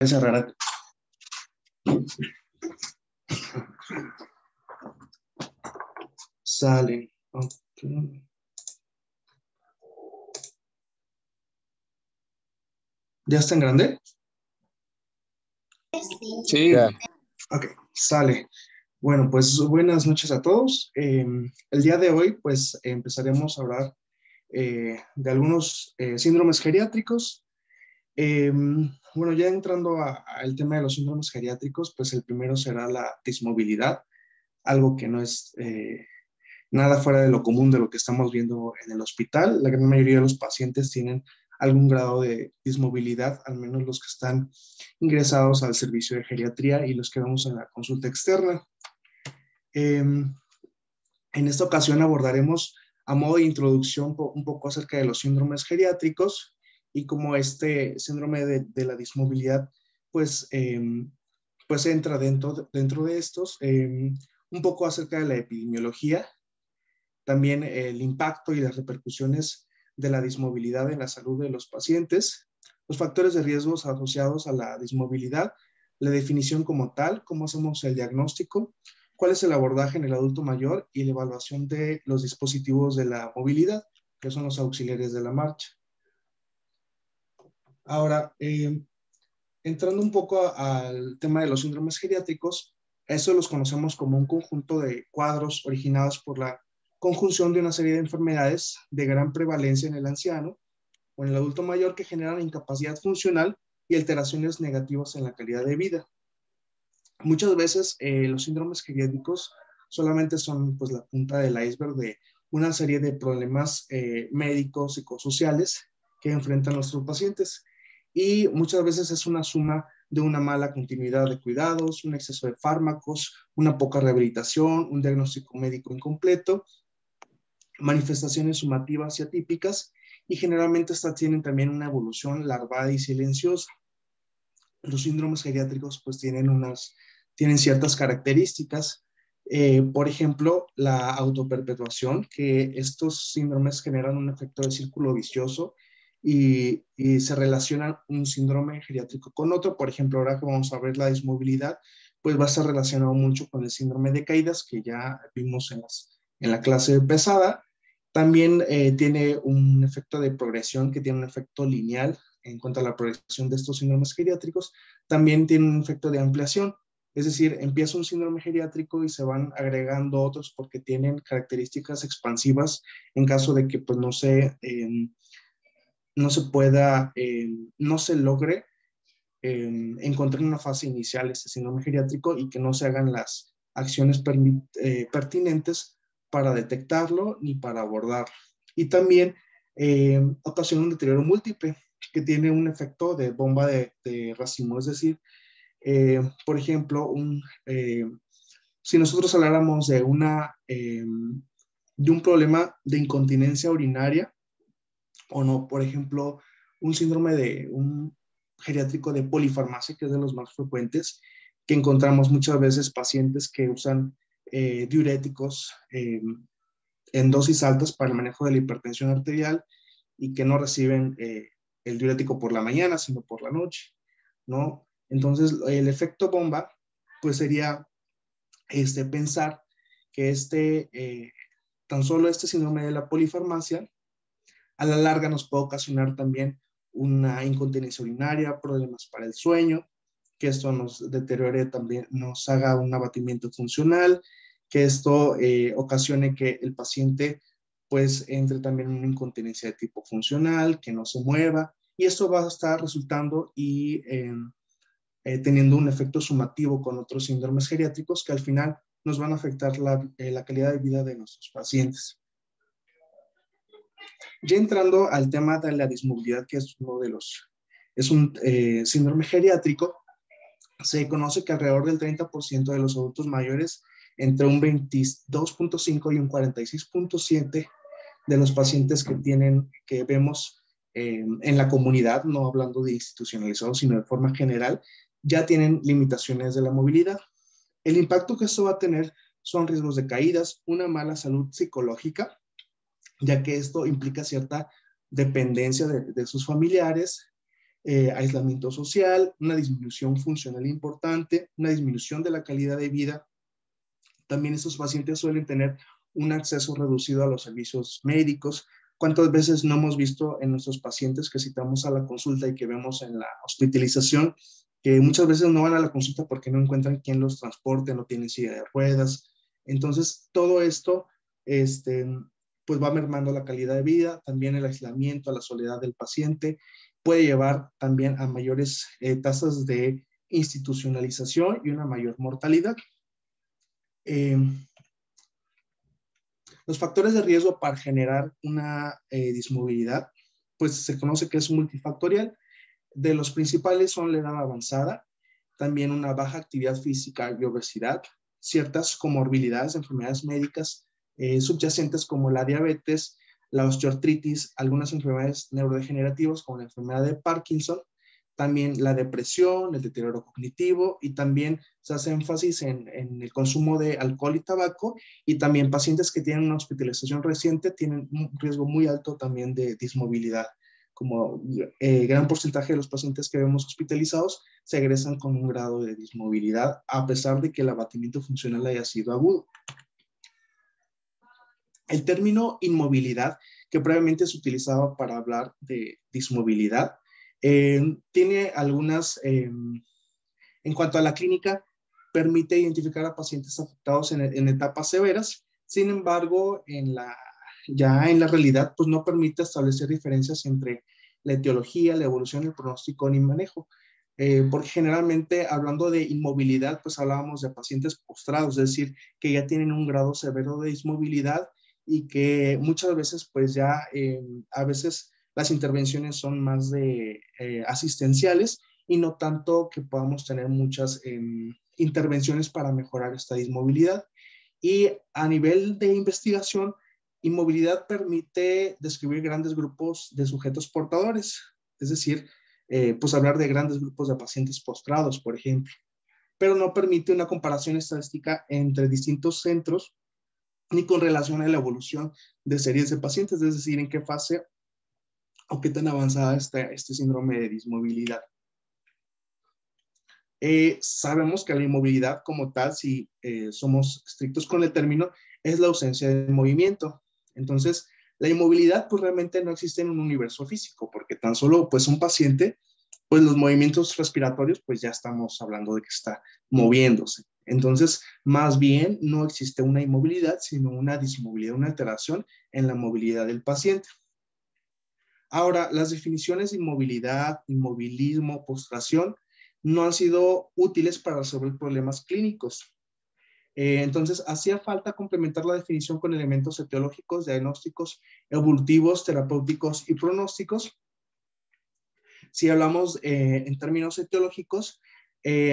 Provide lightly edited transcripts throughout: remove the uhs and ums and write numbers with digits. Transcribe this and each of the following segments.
Cerrar. Sale. Okay. ¿Ya está en grande? Sí. Ya. Ok, sale. Bueno, pues buenas noches a todos. El día de hoy, pues empezaremos a hablar de algunos síndromes geriátricos. Bueno, ya entrando al tema de los síndromes geriátricos, pues el primero será la dismovilidad, algo que no es nada fuera de lo común de lo que estamos viendo en el hospital. La gran mayoría de los pacientes tienen algún grado de dismovilidad, al menos los que están ingresados al servicio de geriatría y los que vemos en la consulta externa. En esta ocasión abordaremos a modo de introducción un poco acerca de los síndromes geriátricos y cómo este síndrome de la dismovilidad pues, pues entra dentro de estos, un poco acerca de la epidemiología, también el impacto y las repercusiones de la dismovilidad en la salud de los pacientes, los factores de riesgos asociados a la dismovilidad, la definición como tal, cómo hacemos el diagnóstico, cuál es el abordaje en el adulto mayor y la evaluación de los dispositivos de la movilidad, que son los auxiliares de la marcha. Ahora, entrando un poco al tema de los síndromes geriátricos, eso los conocemos como un conjunto de cuadros originados por la conjunción de una serie de enfermedades de gran prevalencia en el anciano o en el adulto mayor que generan incapacidad funcional y alteraciones negativas en la calidad de vida. Muchas veces los síndromes geriátricos solamente son pues la punta del iceberg de una serie de problemas médicos, psicosociales que enfrentan nuestros pacientes y muchas veces es una suma de una mala continuidad de cuidados, un exceso de fármacos, una poca rehabilitación, un diagnóstico médico incompleto, manifestaciones sumativas y atípicas, y generalmente estas tienen también una evolución larvada y silenciosa. Los síndromes geriátricos pues tienen ciertas características, por ejemplo, la autoperpetuación, que estos síndromes generan un efecto de círculo vicioso y se relacionan un síndrome geriátrico con otro. Por ejemplo, ahora que vamos a ver la dismovilidad, pues va a estar relacionado mucho con el síndrome de caídas que ya vimos en la clase pesada. También tiene un efecto de progresión que tiene un efecto lineal en cuanto a la progresión de estos síndromes geriátricos. También tiene un efecto de ampliación, es decir, empieza un síndrome geriátrico y se van agregando otros porque tienen características expansivas en caso de que pues, no se pueda, no se logre encontrar una fase inicial este síndrome geriátrico y que no se hagan las acciones pertinentes para detectarlo ni para abordarlo. Y también ocasiona un deterioro múltiple que tiene un efecto de bomba de racimo, es decir, por ejemplo, si nosotros habláramos de un problema de incontinencia urinaria, o no, por ejemplo, un síndrome de un geriátrico de polifarmacia, que es de los más frecuentes, que encontramos muchas veces pacientes que usan diuréticos en dosis altas para el manejo de la hipertensión arterial y que no reciben el diurético por la mañana, sino por la noche, ¿no? Entonces, el efecto bomba, pues sería pensar que tan solo este síndrome de la polifarmacia, a la larga nos puede ocasionar también una incontinencia urinaria, problemas para el sueño, que esto nos deteriore también, nos haga un abatimiento funcional, que esto ocasione que el paciente pues entre también en una incontinencia de tipo funcional, que no se mueva, y esto va a estar resultando y teniendo un efecto sumativo con otros síndromes geriátricos que al final nos van a afectar la calidad de vida de nuestros pacientes. Ya entrando al tema de la dismovilidad, que es un síndrome geriátrico, se conoce que alrededor del 30% de los adultos mayores, entre un 22.5 y un 46.7 de los pacientes que vemos en la comunidad, no hablando de institucionalizados, sino de forma general, ya tienen limitaciones de la movilidad. El impacto que esto va a tener son riesgos de caídas, una mala salud psicológica, ya que esto implica cierta dependencia de sus familiares, aislamiento social, una disminución funcional importante, una disminución de la calidad de vida. También estos pacientes suelen tener un acceso reducido a los servicios médicos. ¿Cuántas veces no hemos visto en nuestros pacientes que citamos a la consulta y que vemos en la hospitalización que muchas veces no van a la consulta porque no encuentran quién los transporte, no tienen silla de ruedas? Entonces, todo esto, pues va mermando la calidad de vida, también el aislamiento, a la soledad del paciente, puede llevar también a mayores tasas de institucionalización y una mayor mortalidad. Eh, los factores de riesgo para generar una dismovilidad, pues se conoce que es multifactorial. De los principales son la edad avanzada, también una baja actividad física y obesidad, ciertas comorbilidades, enfermedades médicas subyacentes como la diabetes, la osteoartritis, algunas enfermedades neurodegenerativas como la enfermedad de Parkinson, también la depresión, el deterioro cognitivo, y también se hace énfasis en el consumo de alcohol y tabaco, y también pacientes que tienen una hospitalización reciente tienen un riesgo muy alto también de dismovilidad. Como gran porcentaje de los pacientes que vemos hospitalizados se egresan con un grado de dismovilidad, a pesar de que el abatimiento funcional haya sido agudo. El término inmovilidad, que previamente se utilizaba para hablar de dismovilidad, tiene algunas, en cuanto a la clínica, permite identificar a pacientes afectados en etapas severas. Sin embargo, ya en la realidad, pues no permite establecer diferencias entre la etiología, la evolución, el pronóstico ni manejo. Porque generalmente, hablando de inmovilidad, pues hablábamos de pacientes postrados, es decir, que ya tienen un grado severo de dismovilidad y que muchas veces, pues ya a veces las intervenciones son más asistenciales y no tanto que podamos tener muchas intervenciones para mejorar esta dismovilidad. Y a nivel de investigación, inmovilidad permite describir grandes grupos de sujetos portadores, es decir, pues hablar de grandes grupos de pacientes postrados, por ejemplo, pero no permite una comparación estadística entre distintos centros ni con relación a la evolución de series de pacientes, es decir, en qué fase o qué tan avanzada está este síndrome de dismovilidad. Sabemos que la inmovilidad como tal, si somos estrictos con el término, es la ausencia de movimiento. Entonces, la inmovilidad pues realmente no existe en un universo físico, porque tan solo pues un paciente, pues los movimientos respiratorios pues ya estamos hablando de que está moviéndose. Entonces, más bien no existe una inmovilidad, sino una dismovilidad, una alteración en la movilidad del paciente. Ahora, las definiciones de inmovilidad, inmovilismo, postración, no han sido útiles para resolver problemas clínicos. Entonces, hacía falta complementar la definición con elementos etiológicos, diagnósticos, evolutivos, terapéuticos y pronósticos. Si hablamos en términos etiológicos,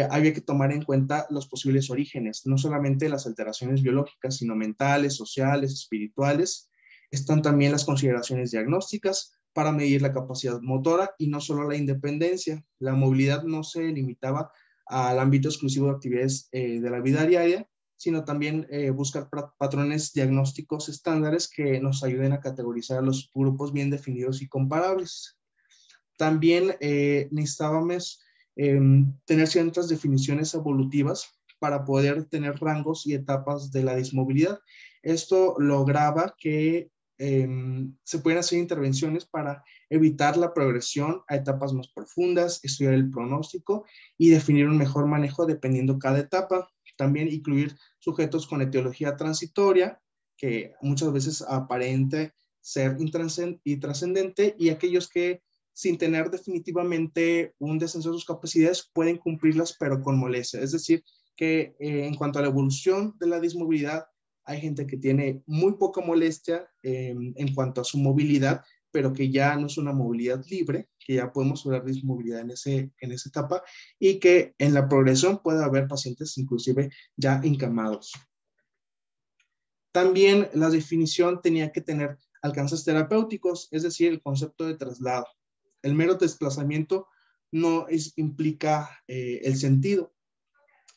había que tomar en cuenta los posibles orígenes, no solamente las alteraciones biológicas, sino mentales, sociales, espirituales. Están también las consideraciones diagnósticas para medir la capacidad motora y no solo la independencia. La movilidad no se limitaba al ámbito exclusivo de actividades de la vida diaria, sino también buscar patrones diagnósticos estándares que nos ayuden a categorizar a los grupos bien definidos y comparables. También necesitábamos tener ciertas definiciones evolutivas para poder tener rangos y etapas de la dismovilidad. Esto lograba que se pueden hacer intervenciones para evitar la progresión a etapas más profundas, estudiar el pronóstico y definir un mejor manejo dependiendo cada etapa. También incluir sujetos con etiología transitoria, que muchas veces aparente ser intrascendente, y aquellos que sin tener definitivamente un descenso de sus capacidades pueden cumplirlas pero con molestia. Es decir, que en cuanto a la evolución de la dismovilidad, hay gente que tiene muy poca molestia en cuanto a su movilidad, pero que ya no es una movilidad libre, que ya podemos hablar de dismovilidad en esa etapa, y que en la progresión puede haber pacientes inclusive ya encamados. También la definición tenía que tener alcances terapéuticos, es decir, el concepto de traslado. El mero desplazamiento no implica el sentido,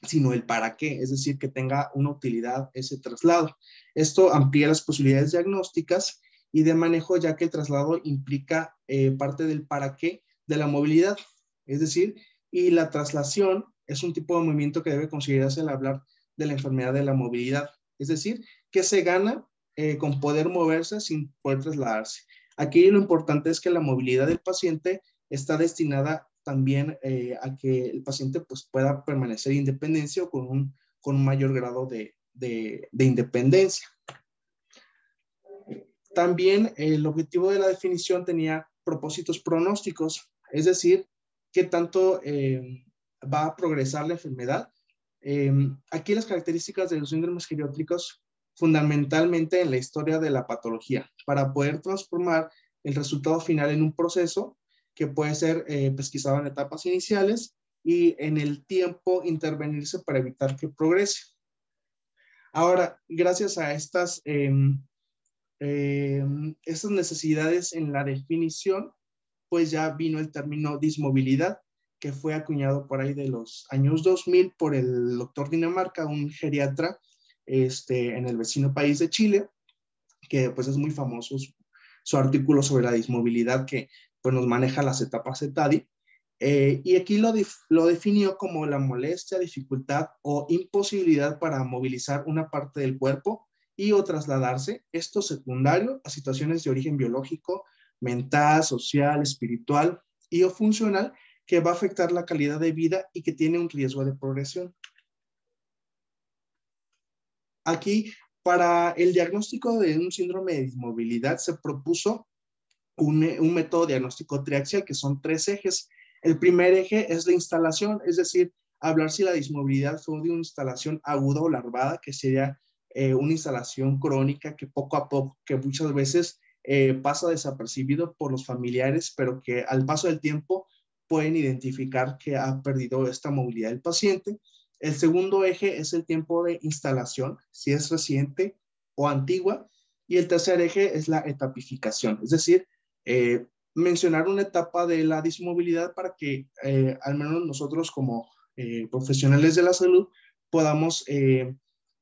sino el para qué, es decir, que tenga una utilidad ese traslado. Esto amplía las posibilidades diagnósticas y de manejo, ya que el traslado implica parte del para qué de la movilidad. Es decir, y la traslación es un tipo de movimiento que debe considerarse al hablar de la enfermedad de la movilidad. Es decir, que se gana con poder moverse sin poder trasladarse. Aquí lo importante es que la movilidad del paciente está destinada también a que el paciente pues, pueda permanecer independencia o con un mayor grado de independencia. También el objetivo de la definición tenía propósitos pronósticos, es decir, qué tanto va a progresar la enfermedad. Aquí las características de los síndromes geriátricos fundamentalmente en la historia de la patología, para poder transformar el resultado final en un proceso que puede ser pesquisado en etapas iniciales y en el tiempo intervenirse para evitar que progrese. Ahora, gracias a estas necesidades en la definición, pues ya vino el término dismovilidad, que fue acuñado por ahí de los años 2000 por el doctor Dinamarca, un geriatra en el vecino país de Chile, que pues es muy famoso su artículo sobre la dismovilidad que pues nos maneja las etapas ETADI. Y aquí lo definió como la molestia, dificultad o imposibilidad para movilizar una parte del cuerpo y o trasladarse, esto secundario a situaciones de origen biológico, mental, social, espiritual y o funcional que va a afectar la calidad de vida y que tiene un riesgo de progresión. Aquí, para el diagnóstico de un síndrome de dismovilidad, se propuso un método diagnóstico triaxial que son 3 ejes. El primer eje es la instalación, es decir, hablar si la dismovilidad fue de una instalación aguda o larvada, que sería una instalación crónica que poco a poco, que muchas veces pasa desapercibido por los familiares, pero que al paso del tiempo pueden identificar que ha perdido esta movilidad del paciente. El segundo eje es el tiempo de instalación, si es reciente o antigua. Y el tercer eje es la etapificación, es decir, mencionar una etapa de la dismovilidad para que al menos nosotros como profesionales de la salud podamos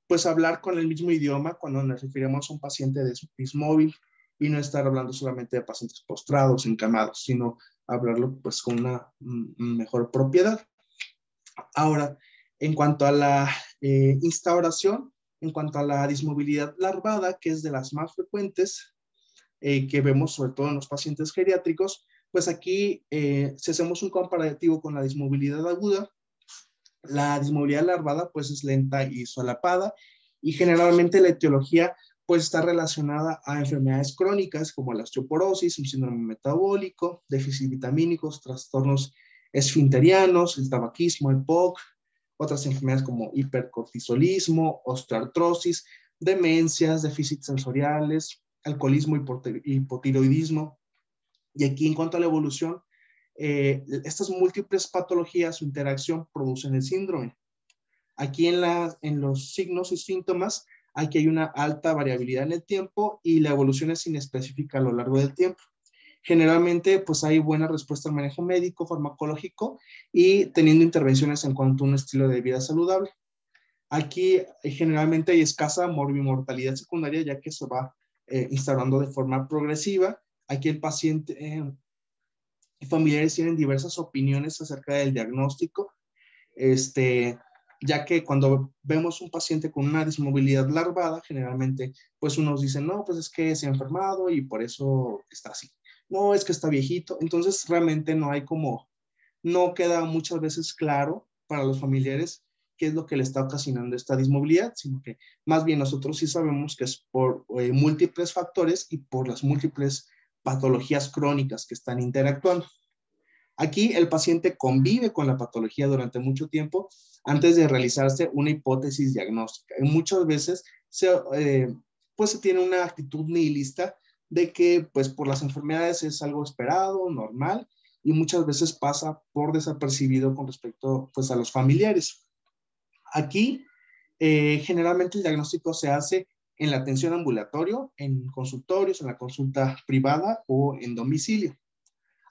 pues hablar con el mismo idioma cuando nos referimos a un paciente de dismóvil y no estar hablando solamente de pacientes postrados, encamados, sino hablarlo pues con una mejor propiedad. Ahora, en cuanto a la instauración, en cuanto a la dismovilidad larvada, que es de las más frecuentes, que vemos sobre todo en los pacientes geriátricos, pues aquí si hacemos un comparativo con la dismovilidad aguda, la dismovilidad larvada pues es lenta y solapada y generalmente la etiología pues está relacionada a enfermedades crónicas como la osteoporosis, un síndrome metabólico, déficit vitamínicos, trastornos esfinterianos, el tabaquismo, el POC, otras enfermedades como hipercortisolismo, osteoartrosis, demencias, déficits sensoriales, alcoholismo, hipotiroidismo. Y aquí en cuanto a la evolución, estas múltiples patologías, su interacción producen el síndrome. Aquí en los signos y síntomas, aquí hay una alta variabilidad en el tiempo y la evolución es inespecífica a lo largo del tiempo. Generalmente, pues hay buena respuesta al manejo médico, farmacológico y teniendo intervenciones en cuanto a un estilo de vida saludable. Aquí generalmente hay escasa morbimortalidad secundaria, ya que se va instaurando de forma progresiva. Aquí el paciente y familiares tienen diversas opiniones acerca del diagnóstico, ya que cuando vemos un paciente con una dismovilidad larvada, generalmente, pues unos dicen, no, pues es que se ha enfermado y por eso está así. No, es que está viejito. Entonces, realmente no hay como, no queda muchas veces claro para los familiares qué es lo que le está ocasionando esta dismovilidad, sino que más bien nosotros sí sabemos que es por múltiples factores y por las múltiples patologías crónicas que están interactuando. Aquí el paciente convive con la patología durante mucho tiempo antes de realizarse una hipótesis diagnóstica. Y muchas veces pues se tiene una actitud nihilista de que pues por las enfermedades es algo esperado, normal, y muchas veces pasa por desapercibido con respecto pues a los familiares. Aquí generalmente el diagnóstico se hace en la atención ambulatorio, en consultorios, en la consulta privada o en domicilio.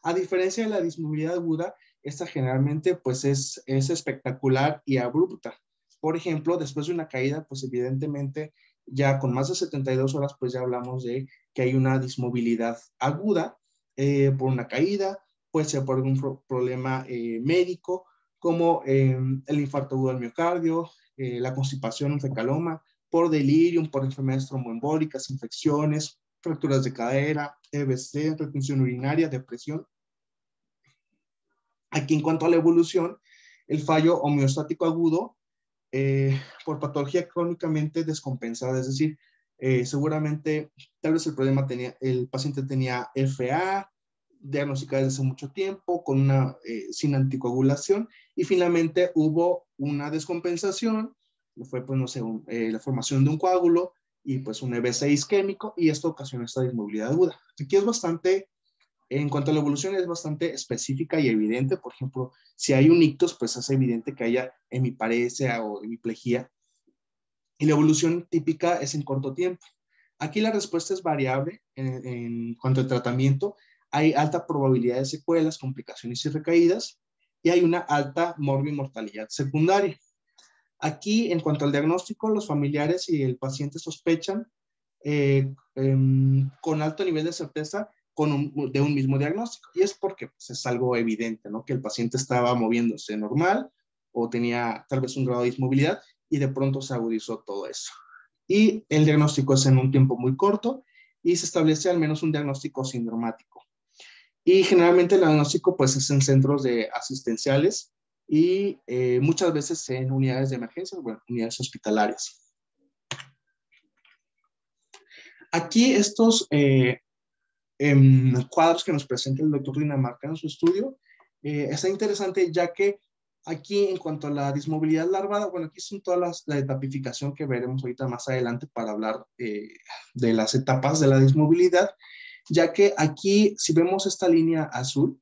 A diferencia de la dismovilidad aguda, esta generalmente pues es espectacular y abrupta. Por ejemplo, después de una caída, pues evidentemente ya con más de 72 horas, pues ya hablamos de que hay una dismovilidad aguda por una caída, puede ser por algún problema médico, como el infarto agudo al miocardio, la constipación, un fecaloma, por delirium, por enfermedades tromboembólicas, infecciones, fracturas de cadera, EBC, retención urinaria, depresión. Aquí, en cuanto a la evolución, el fallo homeostático agudo por patología crónicamente descompensada, es decir, seguramente tal vez el paciente tenía FA, diagnosticada desde hace mucho tiempo, sin anticoagulación, y finalmente hubo una descompensación, fue, pues, no sé, la formación de un coágulo y pues un EBC isquémico, y esto ocasionó esta dismovilidad aguda. Aquí es bastante, en cuanto a la evolución, es bastante específica y evidente. Por ejemplo, si hay un ictus, pues es evidente que haya hemiparesia o hemiplegia, y la evolución típica es en corto tiempo. Aquí la respuesta es variable en cuanto al tratamiento. Hay alta probabilidad de secuelas, complicaciones y recaídas, y hay una alta mortalidad secundaria. Aquí, en cuanto al diagnóstico, los familiares y el paciente sospechan con alto nivel de certeza de un mismo diagnóstico. Y es porque pues, es algo evidente, ¿no? Que el paciente estaba moviéndose normal o tenía tal vez un grado de dismovilidad y de pronto se agudizó todo eso. Y el diagnóstico es en un tiempo muy corto y se establece al menos un diagnóstico sindromático. Y generalmente el diagnóstico pues es en centros asistenciales y muchas veces en unidades de emergencia, bueno, unidades hospitalarias. Aquí estos cuadros que nos presenta el doctor Dinamarca en su estudio, está interesante ya que aquí en cuanto a la dismovilidad larvada, bueno, aquí son todas la etapificación que veremos ahorita más adelante para hablar de las etapas de la dismovilidad, ya que aquí si vemos esta línea azul,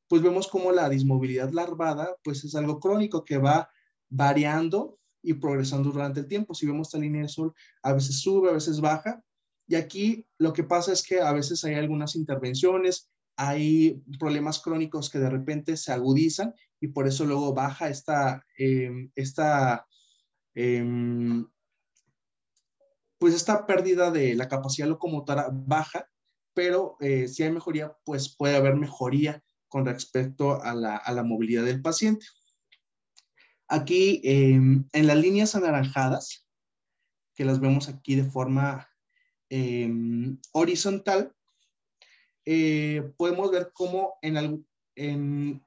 pues vemos como la dismovilidad larvada pues es algo crónico que va variando y progresando durante el tiempo. Si vemos esta línea azul, a veces sube, a veces baja, y aquí lo que pasa es que a veces hay algunas intervenciones, hay problemas crónicos que de repente se agudizan y por eso luego baja pues esta pérdida de la capacidad locomotora baja, pero si hay mejoría, pues puede haber mejoría con respecto a la movilidad del paciente. Aquí en las líneas anaranjadas, que las vemos aquí de forma horizontal, podemos ver cómo en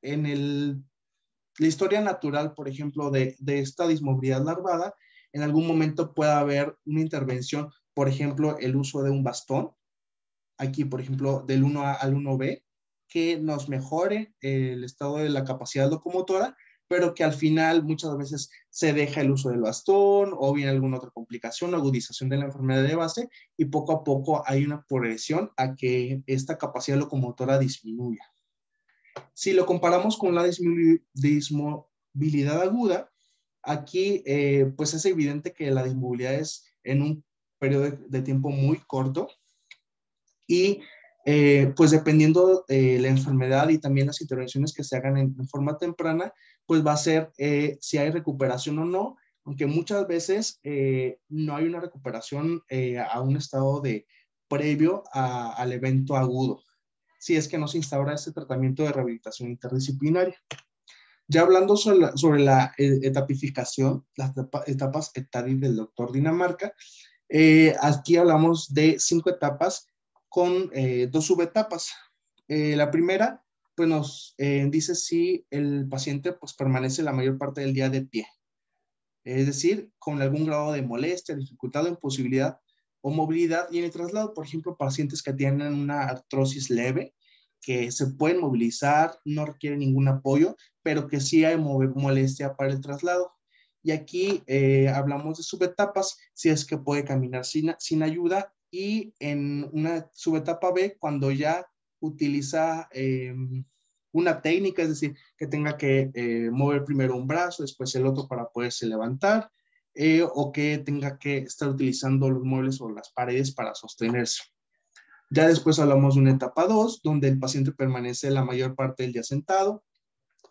la historia natural, por ejemplo, de esta dismovilidad larvada, en algún momento puede haber una intervención, por ejemplo, el uso de un bastón, aquí, por ejemplo, del 1A al 1B, que nos mejore el estado de la capacidad locomotora, pero que al final muchas veces se deja el uso del bastón o viene alguna otra complicación, agudización de la enfermedad de base, y poco a poco hay una progresión a que esta capacidad locomotora disminuya. Si lo comparamos con la dismovilidad aguda, aquí pues es evidente que la dismovilidad es en un periodo de tiempo muy corto, y pues dependiendo de la enfermedad y también las intervenciones que se hagan en forma temprana, pues va a ser si hay recuperación o no, aunque muchas veces no hay una recuperación a un estado previo al evento agudo, si es que no se instaura este tratamiento de rehabilitación interdisciplinaria. Ya hablando sobre la etapificación, las etapas ETADI del doctor Dinamarca, aquí hablamos de 5 etapas con 2 subetapas. La primera, pues nos dice si el paciente pues, permanece la mayor parte del día de pie, es decir, con algún grado de molestia, dificultad o imposibilidad o movilidad, y en el traslado, por ejemplo, pacientes que tienen una artrosis leve, que se pueden movilizar, no requieren ningún apoyo, pero que sí hay molestia para el traslado. Y aquí hablamos de subetapas, si es que puede caminar sin ayuda, y en una subetapa B, cuando ya utiliza una técnica, es decir, que tenga que mover primero un brazo, después el otro para poderse levantar, o que tenga que estar utilizando los muebles o las paredes para sostenerse. Ya después hablamos de una etapa 2, donde el paciente permanece la mayor parte del día sentado.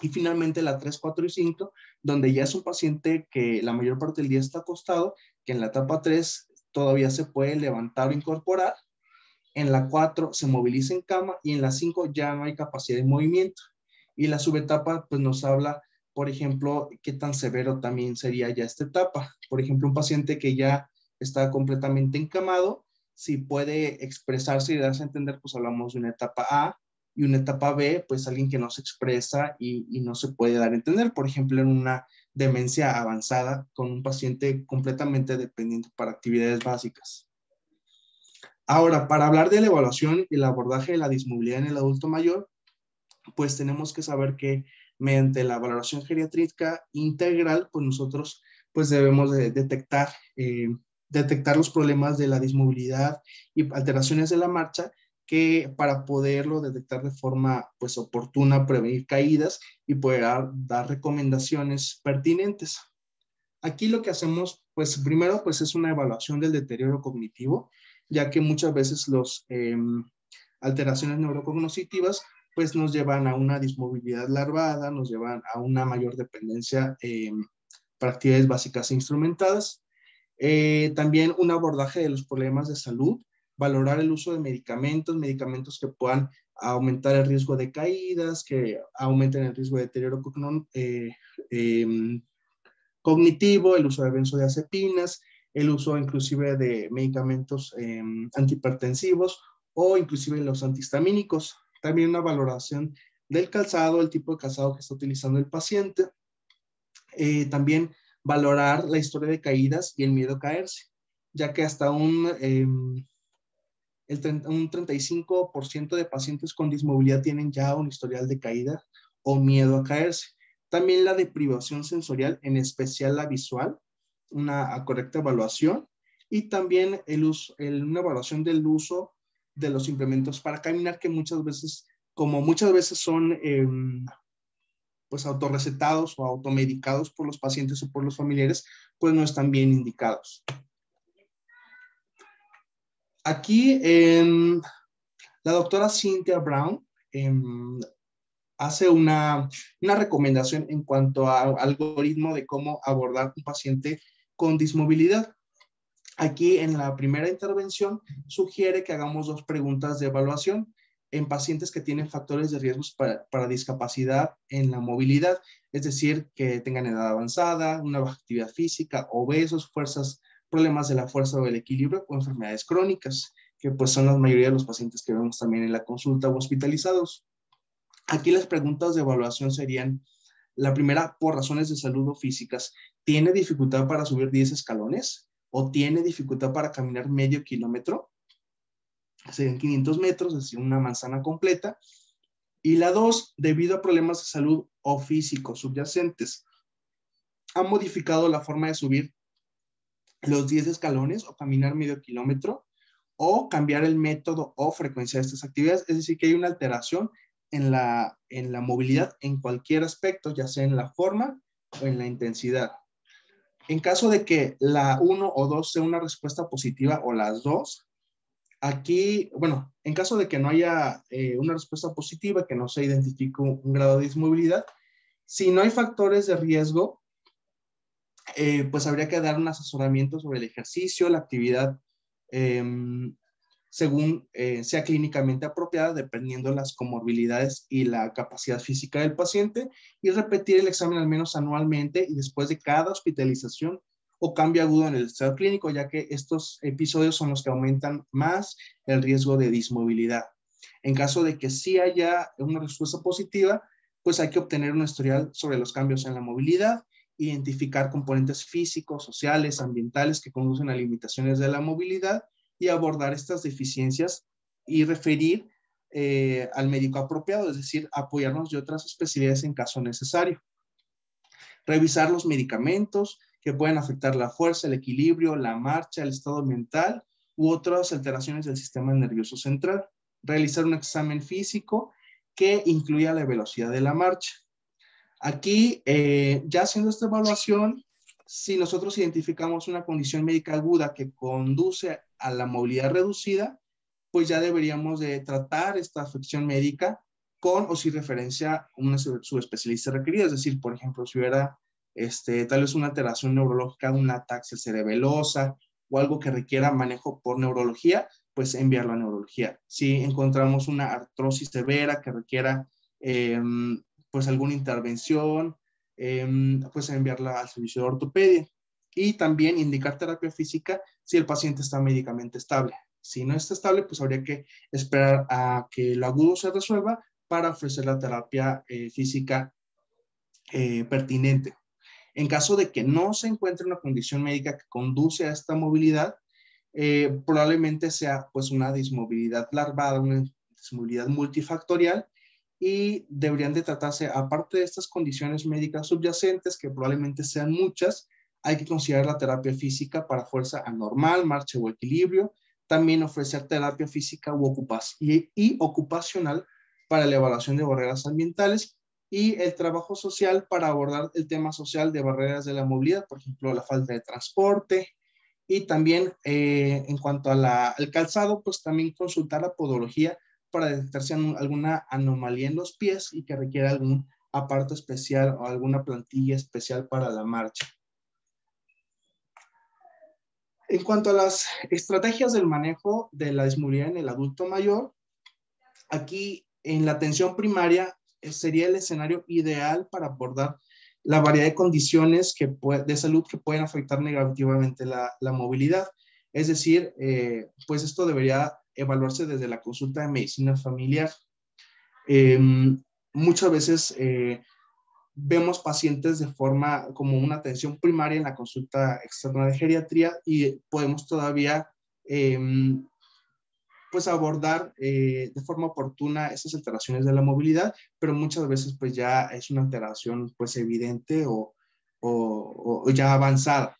Y finalmente la 3, 4 y 5, donde ya es un paciente que la mayor parte del día está acostado, que en la etapa 3 todavía se puede levantar o incorporar. En la 4 se moviliza en cama y en la 5 ya no hay capacidad de movimiento. Y la subetapa pues nos habla, por ejemplo, qué tan severo también sería ya esta etapa. Por ejemplo, un paciente que ya está completamente encamado, si puede expresarse y darse a entender, pues hablamos de una etapa A, y una etapa B, pues alguien que no se expresa y no se puede dar a entender. Por ejemplo, en una demencia avanzada con un paciente completamente dependiente para actividades básicas. Ahora, para hablar de la evaluación y el abordaje de la dismovilidad en el adulto mayor, pues tenemos que saber que mediante la valoración geriátrica integral, pues nosotros pues debemos de detectar los problemas de la dismovilidad y alteraciones de la marcha, que para poderlo detectar de forma pues oportuna, prevenir caídas y poder dar recomendaciones pertinentes. Aquí lo que hacemos, pues primero, pues es una evaluación del deterioro cognitivo, ya que muchas veces las alteraciones neurocognitivas pues nos llevan a una dismovilidad larvada, nos llevan a una mayor dependencia para actividades básicas e instrumentadas. También un abordaje de los problemas de salud, valorar el uso de medicamentos que puedan aumentar el riesgo de caídas, que aumenten el riesgo de deterioro cognitivo, el uso de benzodiazepinas, el uso inclusive de medicamentos antihipertensivos o inclusive los antihistamínicos. También una valoración del calzado, el tipo de calzado que está utilizando el paciente. También valorar la historia de caídas y el miedo a caerse, ya que hasta un 35% de pacientes con dismovilidad tienen ya un historial de caída o miedo a caerse. También la deprivación sensorial, en especial la visual, una correcta evaluación, y también una evaluación del uso de los implementos para caminar, que muchas veces son pues autorrecetados o automedicados por los pacientes o por los familiares, pues no están bien indicados. Aquí la doctora Cynthia Brown hace una recomendación en cuanto al algoritmo de cómo abordar un paciente con dismovilidad. Aquí en la primera intervención sugiere que hagamos 2 preguntas de evaluación en pacientes que tienen factores de riesgos para discapacidad en la movilidad, es decir, que tengan edad avanzada, una baja actividad física, obesos, problemas de la fuerza o del equilibrio o enfermedades crónicas, que pues son la mayoría de los pacientes que vemos también en la consulta o hospitalizados. Aquí las preguntas de evaluación serían: la primera, por razones de salud o físicas, ¿tiene dificultad para subir 10 escalones? ¿O tiene dificultad para caminar medio kilómetro? Serían 500 metros, es decir, una manzana completa. Y la 2, debido a problemas de salud o físicos subyacentes, ¿ha modificado la forma de subir los 10 escalones o caminar medio kilómetro? ¿O cambiar el método o frecuencia de estas actividades? Es decir, que hay una alteración en la movilidad en cualquier aspecto, ya sea en la forma o en la intensidad. En caso de que la 1 o 2 sea una respuesta positiva o las dos, aquí, bueno, en caso de que no haya una respuesta positiva, que no se identifique un grado de dismovilidad, si no hay factores de riesgo, pues habría que dar un asesoramiento sobre el ejercicio, la actividad, según sea clínicamente apropiada, dependiendo de las comorbilidades y la capacidad física del paciente, y repetir el examen al menos anualmente y después de cada hospitalización o cambio agudo en el estado clínico, ya que estos episodios son los que aumentan más el riesgo de dismovilidad. En caso de que sí haya una respuesta positiva, pues hay que obtener un historial sobre los cambios en la movilidad, identificar componentes físicos, sociales, ambientales que conducen a limitaciones de la movilidad y abordar estas deficiencias y referir al médico apropiado, es decir, apoyarnos de otras especialidades en caso necesario. Revisar los medicamentos que pueden afectar la fuerza, el equilibrio, la marcha, el estado mental u otras alteraciones del sistema nervioso central. Realizar un examen físico que incluya la velocidad de la marcha. Aquí, ya haciendo esta evaluación, si nosotros identificamos una condición médica aguda que conduce a la movilidad reducida, pues ya deberíamos de tratar esta afección médica con o sin referencia a una subespecialista requerida. Es decir, por ejemplo, si hubiera tal vez una alteración neurológica, una ataxia cerebelosa o algo que requiera manejo por neurología, pues enviarlo a neurología. Si encontramos una artrosis severa que requiera pues alguna intervención, pues enviarla al servicio de ortopedia. Y también indicar terapia física si el paciente está médicamente estable. Si no está estable, pues habría que esperar a que lo agudo se resuelva para ofrecer la terapia física pertinente. En caso de que no se encuentre una condición médica que conduce a esta movilidad, probablemente sea pues una dismovilidad larvada, una dismovilidad multifactorial, y deberían de tratarse, aparte de estas condiciones médicas subyacentes, que probablemente sean muchas, hay que considerar la terapia física para fuerza anormal, marcha o equilibrio, también ofrecer terapia física y ocupacional para la evaluación de barreras ambientales, y el trabajo social para abordar el tema social de barreras de la movilidad, por ejemplo, la falta de transporte, y también en cuanto a al calzado, pues también consultar la podología para detectar si hay alguna anomalía en los pies y que requiera algún aparato especial o alguna plantilla especial para la marcha. En cuanto a las estrategias del manejo de la dismovilidad en el adulto mayor, aquí en la atención primaria sería el escenario ideal para abordar la variedad de condiciones de salud que pueden afectar negativamente la movilidad. Es decir, pues esto debería evaluarse desde la consulta de medicina familiar. Muchas veces vemos pacientes de forma como una atención primaria en la consulta externa de geriatría, y podemos todavía pues abordar de forma oportuna esas alteraciones de la movilidad, pero muchas veces pues ya es una alteración pues evidente o ya avanzada.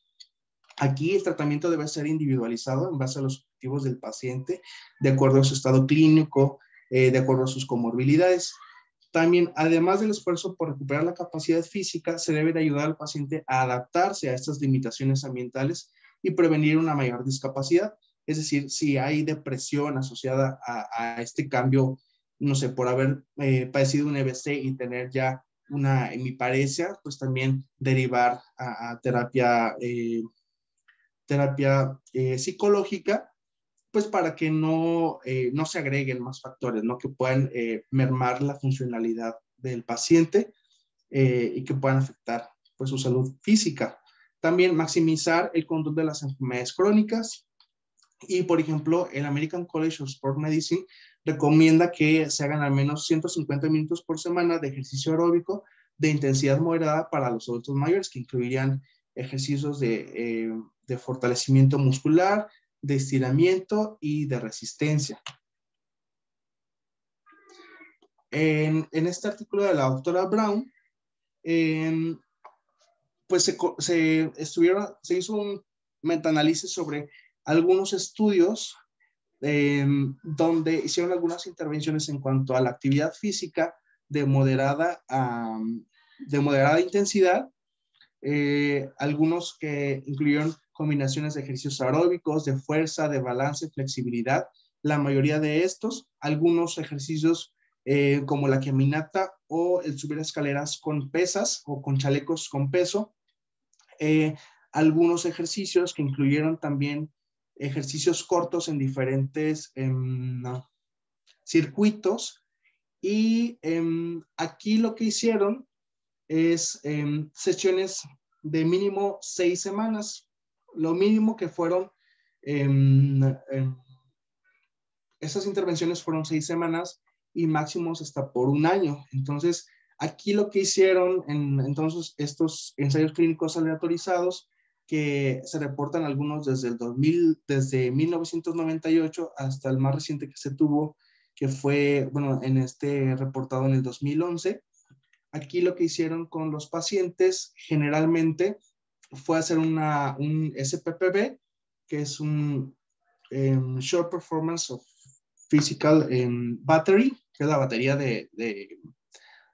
Aquí el tratamiento debe ser individualizado en base a los objetivos del paciente, de acuerdo a su estado clínico, de acuerdo a sus comorbilidades. También, además del esfuerzo por recuperar la capacidad física, se debe de ayudar al paciente a adaptarse a estas limitaciones ambientales y prevenir una mayor discapacidad. Es decir, si hay depresión asociada a este cambio, no sé, por haber padecido un EBC y tener ya una hemiparesia, pues también derivar a terapia psicológica, pues para que no se agreguen más factores, ¿no? Que puedan mermar la funcionalidad del paciente y que puedan afectar pues su salud física. También maximizar el control de las enfermedades crónicas, y por ejemplo el American College of Sport Medicine recomienda que se hagan al menos 150 minutos por semana de ejercicio aeróbico de intensidad moderada para los adultos mayores, que incluirían ejercicios de fortalecimiento muscular, de estiramiento y de resistencia. En este artículo de la doctora Brown, pues se hizo un metaanálisis sobre algunos estudios donde hicieron algunas intervenciones en cuanto a la actividad física de moderada intensidad, algunos que incluyeron combinaciones de ejercicios aeróbicos, de fuerza, de balance, flexibilidad. La mayoría de estos, algunos ejercicios como la caminata o el subir escaleras con pesas o con chalecos con peso. Algunos ejercicios que incluyeron también ejercicios cortos en diferentes circuitos. Y aquí lo que hicieron es sesiones de mínimo 6 semanas. Lo mínimo que fueron, esas intervenciones fueron 6 semanas y máximos hasta por un año. Entonces, aquí lo que hicieron entonces estos ensayos clínicos aleatorizados, que se reportan algunos desde 1998 hasta el más reciente que se tuvo, que fue, bueno, reportado en el 2011. Aquí lo que hicieron con los pacientes generalmente fue hacer un SPPB, que es un Short Performance of Physical Battery, que es la batería de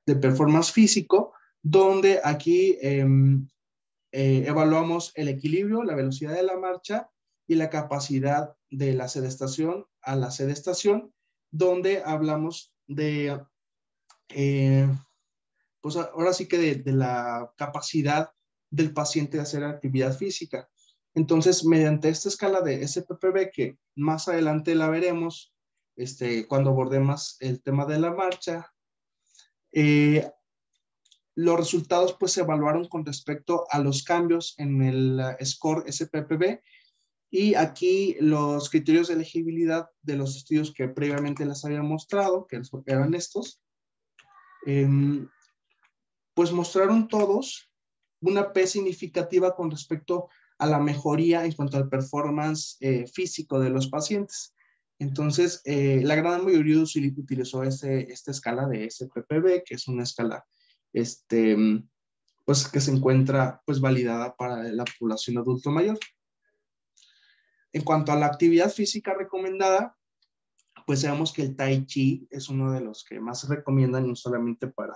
performance físico, donde aquí evaluamos el equilibrio, la velocidad de la marcha y la capacidad de la sedestación a la sedestación, donde hablamos de pues ahora sí que de la capacidad del paciente de hacer actividad física. Entonces, mediante esta escala de SPPB, que más adelante la veremos, cuando abordemos el tema de la marcha, los resultados pues se evaluaron con respecto a los cambios en el score SPPB, y aquí los criterios de elegibilidad de los estudios que previamente les había mostrado, que eran estos, pues mostraron todos una P significativa con respecto a la mejoría en cuanto al performance físico de los pacientes. Entonces, la gran mayoría utilizó esta escala de SPPB, que es una escala pues, que se encuentra pues, validada para la población adulto mayor. En cuanto a la actividad física recomendada, pues sabemos que el Tai Chi es uno de los que más se recomiendan, no solamente para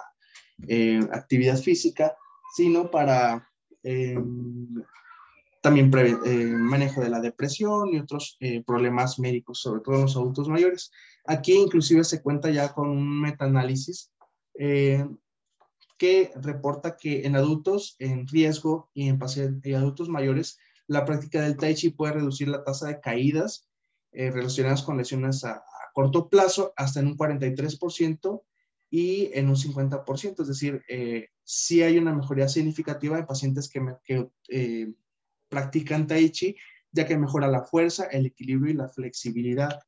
actividad física, sino para también manejo de la depresión y otros problemas médicos, sobre todo en los adultos mayores. Aquí inclusive se cuenta ya con un metaanálisis que reporta que en adultos en riesgo y en adultos mayores, la práctica del Tai Chi puede reducir la tasa de caídas relacionadas con lesiones a corto plazo hasta en un 43% y en un 50%. Es decir, sí hay una mejoría significativa en pacientes que practican Tai Chi, ya que mejora la fuerza, el equilibrio y la flexibilidad.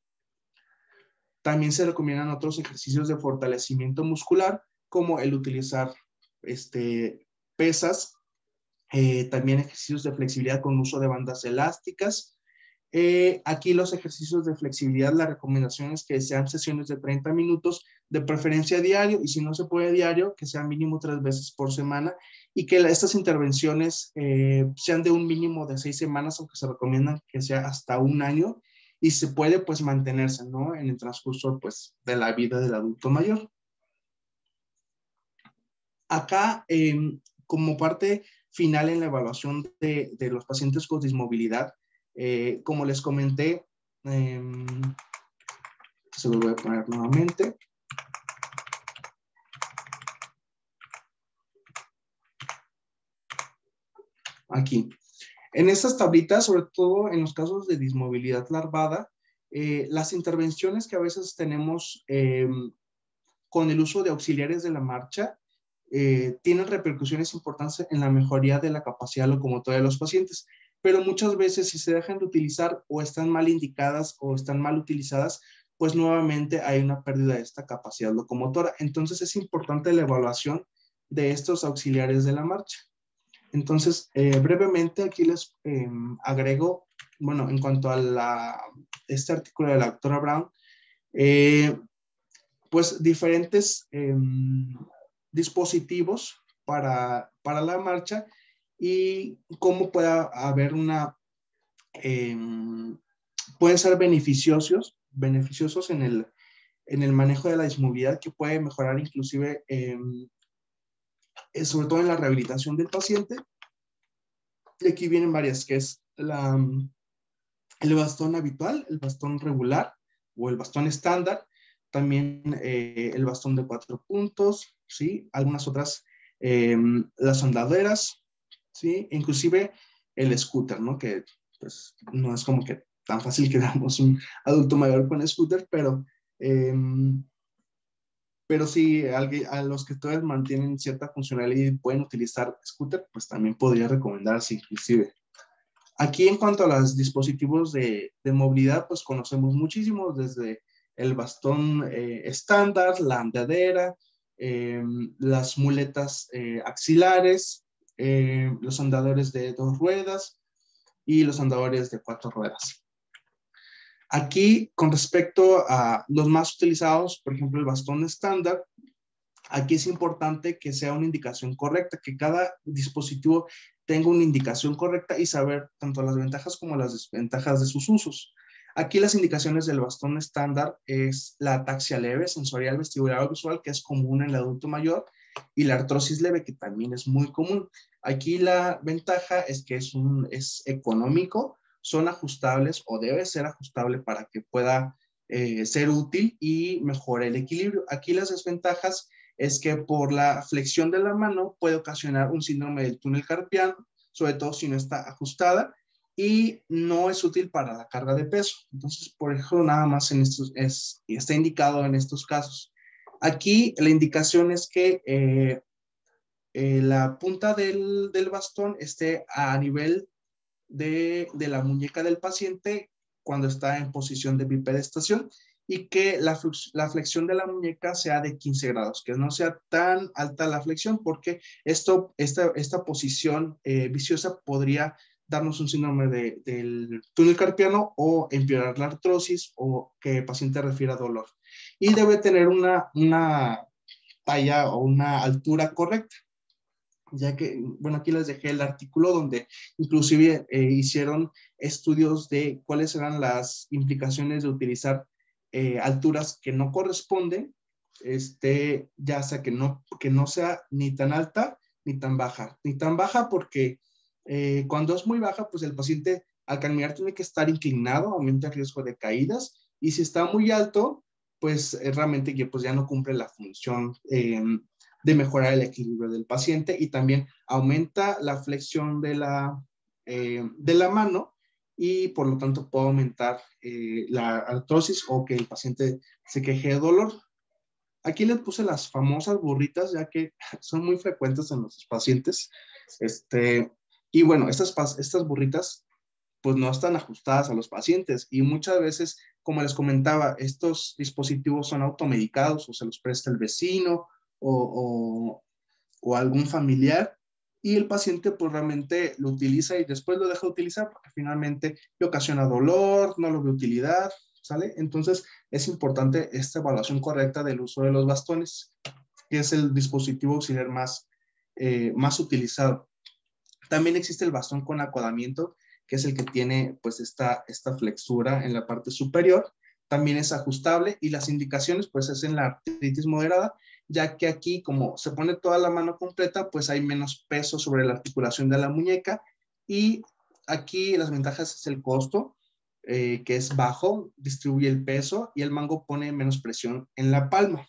También se recomiendan otros ejercicios de fortalecimiento muscular, como el utilizar pesas, también ejercicios de flexibilidad con uso de bandas elásticas. Aquí los ejercicios de flexibilidad, la recomendación es que sean sesiones de 30 minutos, de preferencia diario, y si no se puede diario, que sea mínimo 3 veces por semana, y que estas intervenciones sean de un mínimo de 6 semanas, aunque se recomiendan que sea hasta un año, y se puede pues mantenerse, ¿no? En el transcurso pues de la vida del adulto mayor. Acá, como parte final en la evaluación de los pacientes con dismovilidad, como les comenté, se lo voy a poner nuevamente. Aquí. En estas tablitas, sobre todo en los casos de dismovilidad larvada, las intervenciones que a veces tenemos con el uso de auxiliares de la marcha tienen repercusiones importantes en la mejoría de la capacidad locomotora de los pacientes, pero muchas veces si se dejan de utilizar o están mal indicadas o están mal utilizadas, pues nuevamente hay una pérdida de esta capacidad locomotora. Entonces es importante la evaluación de estos auxiliares de la marcha. Entonces, brevemente aquí les agrego, bueno, en cuanto a este artículo de la doctora Brown, pues diferentes dispositivos para la marcha y cómo puede haber pueden ser beneficiosos en el manejo de la dismovilidad, que puede mejorar inclusive, sobre todo en la rehabilitación del paciente. Y aquí vienen varias, que es el bastón habitual, el bastón regular o el bastón estándar, también el bastón de 4 puntos, ¿sí? Algunas otras, las andaderas, ¿sí? Inclusive el scooter, ¿no? Que pues no es como que tan fácil que damos un adulto mayor con scooter, pero sí, a los que todavía mantienen cierta funcionalidad y pueden utilizar scooter, pues también podría recomendarse inclusive. Aquí en cuanto a los dispositivos de movilidad, pues conocemos muchísimos, desde el bastón estándar, la andadera, las muletas axilares, los andadores de 2 ruedas y los andadores de 4 ruedas. Aquí, con respecto a los más utilizados, por ejemplo, el bastón estándar, aquí es importante que sea una indicación correcta, que cada dispositivo tenga una indicación correcta y saber tanto las ventajas como las desventajas de sus usos. Aquí las indicaciones del bastón estándar es la ataxia leve, sensorial, vestibular o visual, que es común en el adulto mayor, y la artrosis leve, que también es muy común. Aquí la ventaja es que es económico, son ajustables o debe ser ajustable para que pueda ser útil y mejore el equilibrio. Aquí las desventajas es que por la flexión de la mano puede ocasionar un síndrome del túnel carpiano, sobre todo si no está ajustada, y no es útil para la carga de peso. Entonces, por ejemplo, nada más en estos está indicado en estos casos. Aquí la indicación es que la punta del bastón esté a nivel de la muñeca del paciente cuando está en posición de bipedestación y que la flexión de la muñeca sea de 15 grados, que no sea tan alta la flexión porque esta posición viciosa podría darnos un síndrome del túnel carpiano o empeorar la artrosis o que el paciente refiera dolor. Y debe tener una talla o una altura correcta, ya que, bueno, aquí les dejé el artículo donde inclusive hicieron estudios de cuáles eran las implicaciones de utilizar alturas que no corresponden, ya sea que no sea ni tan alta ni tan baja porque cuando es muy baja, pues el paciente al caminar tiene que estar inclinado, aumenta el riesgo de caídas, y si está muy alto, pues realmente pues ya no cumple la función de mejorar el equilibrio del paciente y también aumenta la flexión de la mano y por lo tanto puede aumentar la artrosis o que el paciente se queje de dolor. Aquí les puse las famosas burritas ya que son muy frecuentes en nuestros pacientes. Y bueno, estas burritas pues no están ajustadas a los pacientes y muchas veces, como les comentaba, estos dispositivos son automedicados o se los presta el vecino o, o algún familiar y el paciente pues realmente lo utiliza y después lo deja de utilizar porque finalmente le ocasiona dolor, no lo ve utilidad, ¿sale? Entonces es importante esta evaluación correcta del uso de los bastones, que es el dispositivo auxiliar más utilizado. También existe el bastón con acodamiento, que es el que tiene pues esta flexura en la parte superior. También es ajustable y las indicaciones pues es en la artritis moderada, ya que aquí como se pone toda la mano completa, pues hay menos peso sobre la articulación de la muñeca y aquí las ventajas es el costo, que es bajo, distribuye el peso y el mango pone menos presión en la palma.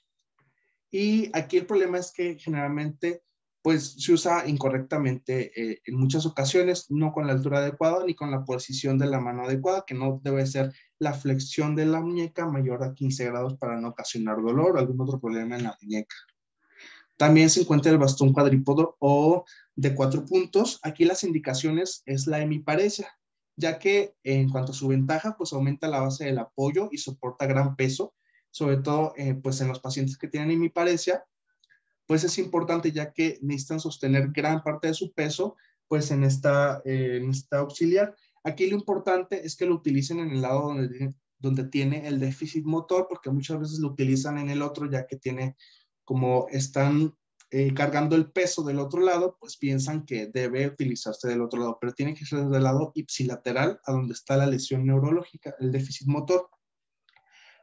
Y aquí el problema es que generalmente pues se usa incorrectamente en muchas ocasiones, no con la altura adecuada ni con la posición de la mano adecuada, que no debe ser la flexión de la muñeca mayor a 15 grados para no ocasionar dolor o algún otro problema en la muñeca. También se encuentra el bastón cuadrípodo o de 4 puntos. Aquí las indicaciones es la hemiparesia, ya que en cuanto a su ventaja, pues aumenta la base del apoyo y soporta gran peso, sobre todo pues en los pacientes que tienen hemiparesia, pues es importante ya que necesitan sostener gran parte de su peso pues en esta auxiliar. Aquí lo importante es que lo utilicen en el lado donde tiene el déficit motor, porque muchas veces lo utilizan en el otro ya que tiene, como están cargando el peso del otro lado, pues piensan que debe utilizarse del otro lado, pero tiene que ser del lado ipsilateral a donde está la lesión neurológica, el déficit motor.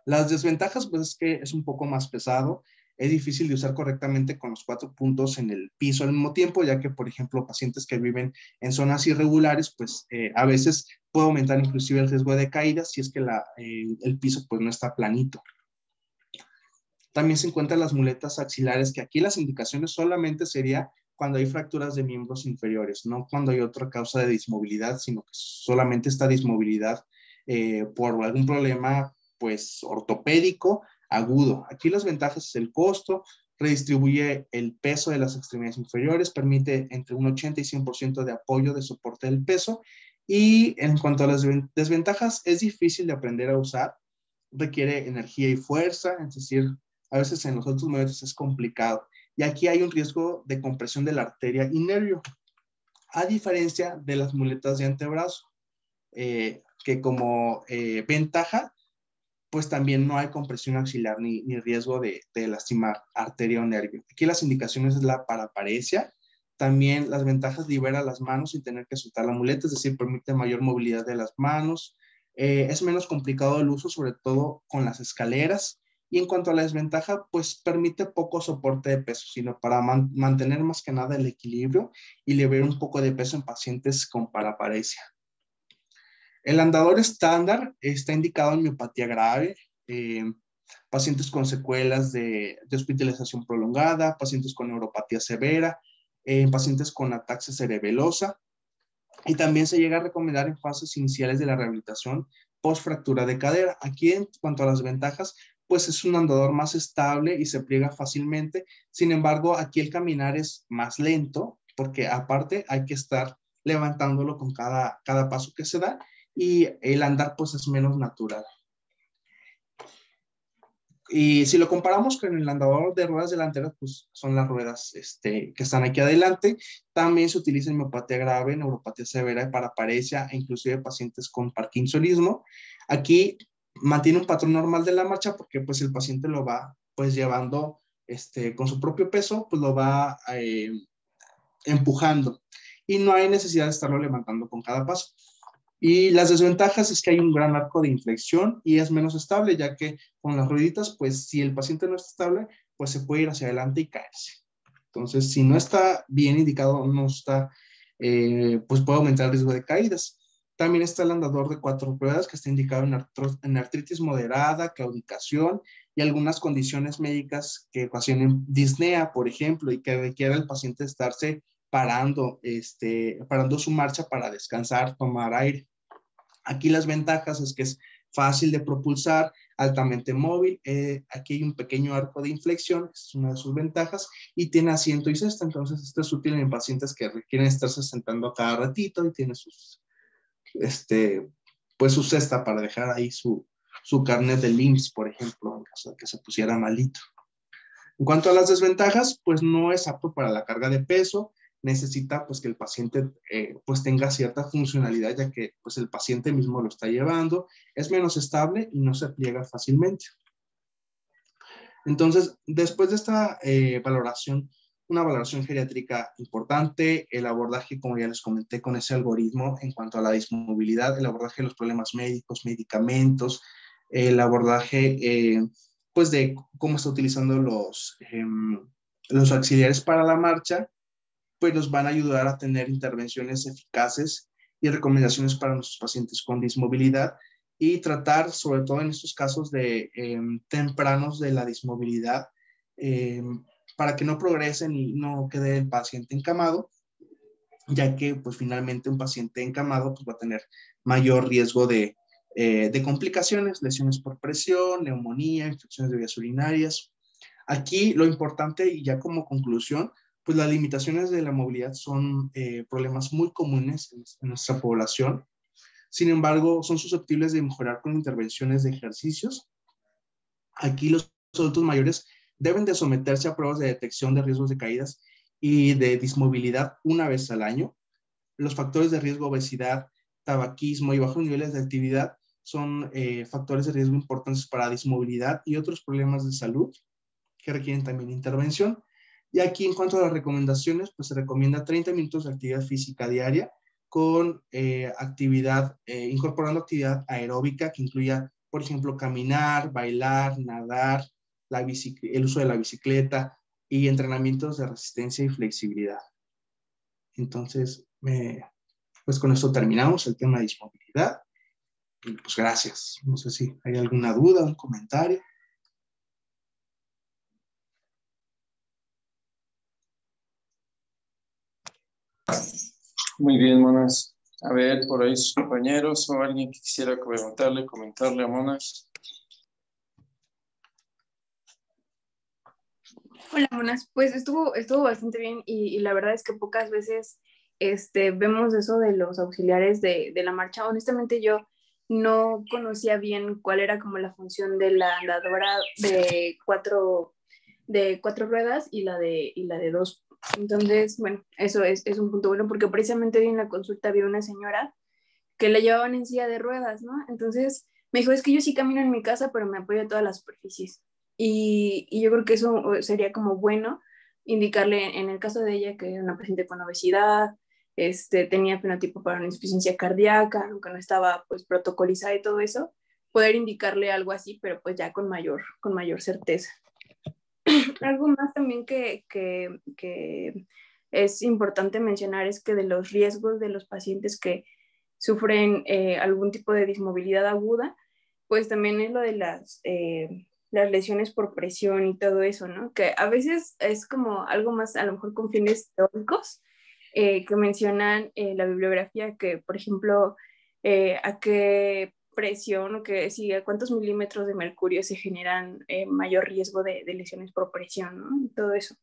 Las desventajas, pues es que es un poco más pesado, es difícil de usar correctamente con los 4 puntos en el piso al mismo tiempo, ya que, por ejemplo, pacientes que viven en zonas irregulares, pues a veces puede aumentar inclusive el riesgo de caída si es que el piso pues no está planito. También se encuentran las muletas axilares, que aquí las indicaciones solamente sería cuando hay fracturas de miembros inferiores, no cuando hay otra causa de dismovilidad, sino que solamente esta dismovilidad por algún problema pues ortopédico agudo. Aquí las ventajas es el costo, redistribuye el peso de las extremidades inferiores, permite entre un 80 y 100% de apoyo de soporte del peso. Y en cuanto a las desventajas, es difícil de aprender a usar, requiere energía y fuerza, es decir, a veces en los otros movimientos es complicado. Y aquí hay un riesgo de compresión de la arteria y nervio, a diferencia de las muletas de antebrazo, que como ventaja, pues también no hay compresión axilar ni riesgo de lastimar arteria o nervio. Aquí las indicaciones es la paraparesia. También las ventajas libera las manos sin tener que soltar la muleta, es decir, permite mayor movilidad de las manos. Es menos complicado el uso, sobre todo con las escaleras. Y en cuanto a la desventaja, pues permite poco soporte de peso, sino para mantener más que nada el equilibrio y liberar un poco de peso en pacientes con paraparesia. El andador estándar está indicado en miopatía grave, eh, pacientes con secuelas de hospitalización prolongada, pacientes con neuropatía severa, pacientes con ataxia cerebelosa. y también se llega a recomendar en fases iniciales de la rehabilitación post fractura de cadera. Aquí en cuanto a las ventajas, pues es un andador más estable y se pliega fácilmente. Sin embargo, aquí el caminar es más lento porque aparte hay que estar levantándolo con cada paso que se da y el andar pues es menos natural. Y si lo comparamos con el andador de ruedas delanteras, pues son las ruedas que están aquí adelante. También se utiliza en miopatía grave, neuropatía severa, paraparesia e inclusive pacientes con parkinsonismo. Aquí mantiene un patrón normal de la marcha porque pues el paciente lo va pues llevando con su propio peso, pues lo va empujando y no hay necesidad de estarlo levantando con cada paso. Y las desventajas es que hay un gran arco de inflexión y es menos estable, ya que con las rueditas, pues si el paciente no está estable, pues se puede ir hacia adelante y caerse. Entonces, si no está bien indicado, no está, pues puede aumentar el riesgo de caídas. También está el andador de 4 ruedas que está indicado en artritis moderada, claudicación y algunas condiciones médicas que ocasionen disnea, por ejemplo, y que requiera el paciente estarse parando su marcha para descansar, tomar aire. Aquí las ventajas es que es fácil de propulsar, altamente móvil. Aquí hay un pequeño arco de inflexión, es una de sus ventajas, y tiene asiento y cesta. Entonces, esto es útil en pacientes que requieren estarse sentando a cada ratito y tiene pues su cesta para dejar ahí su carnet de IMSS, por ejemplo, en caso de que se pusiera malito. En cuanto a las desventajas, pues no es apto para la carga de peso, necesita pues que el paciente pues tenga cierta funcionalidad ya que pues el paciente mismo lo está llevando, es menos estable y no se pliega fácilmente. Entonces, después de esta valoración, una valoración geriátrica importante, el abordaje, como ya les comenté, con ese algoritmo en cuanto a la dismovilidad, el abordaje de los problemas médicos, medicamentos, el abordaje pues de cómo está utilizando los auxiliares para la marcha, pues nos van a ayudar a tener intervenciones eficaces y recomendaciones para nuestros pacientes con dismovilidad y tratar, sobre todo en estos casos de tempranos de la dismovilidad, eh, para que no progresen y no quede el paciente encamado, ya que pues finalmente un paciente encamado pues, va a tener mayor riesgo de complicaciones, lesiones por presión, neumonía, infecciones de vías urinarias. Aquí lo importante y ya como conclusión, pues las limitaciones de la movilidad son problemas muy comunes en nuestra población. Sin embargo, son susceptibles de mejorar con intervenciones de ejercicios. Aquí los adultos mayores deben de someterse a pruebas de detección de riesgos de caídas y de dismovilidad una vez al año. Los factores de riesgo, obesidad, tabaquismo y bajos niveles de actividad son factores de riesgo importantes para dismovilidad y otros problemas de salud que requieren también intervención. Y aquí en cuanto a las recomendaciones, pues se recomienda 30 minutos de actividad física diaria con incorporando actividad aeróbica que incluya, por ejemplo, caminar, bailar, nadar, el uso de la bicicleta y entrenamientos de resistencia y flexibilidad. Entonces, pues con esto terminamos el tema de disponibilidad. Y pues gracias. No sé si hay alguna duda, un comentario. Muy bien, Monas. A ver, por ahí sus compañeros o alguien que quisiera preguntarle, comentarle a Monas. Hola, Monas. Pues estuvo bastante bien y la verdad es que pocas veces vemos eso de los auxiliares de la marcha. Honestamente, yo no conocía bien cuál era como la función de la andadora de cuatro ruedas y la de dos. Entonces, bueno, eso es un punto bueno porque precisamente hoy en la consulta había una señora que la llevaban en silla de ruedas, ¿no? Entonces me dijo, es que yo sí camino en mi casa, pero me apoyo a todas las superficies. Y yo creo que eso sería como bueno indicarle en el caso de ella, que era una paciente con obesidad, tenía fenotipo para una insuficiencia cardíaca, aunque no estaba pues protocolizada y todo eso, poder indicarle algo así, pero pues ya con mayor certeza. Algo más también que es importante mencionar es que de los riesgos de los pacientes que sufren algún tipo de dismovilidad aguda, pues también es lo de las lesiones por presión y todo eso, ¿no? Que a veces es como algo más, a lo mejor con fines teóricos, que mencionan la bibliografía que, por ejemplo, a qué presión o que si a cuántos milímetros de mercurio se generan mayor riesgo de lesiones por presión, ¿no? Todo eso.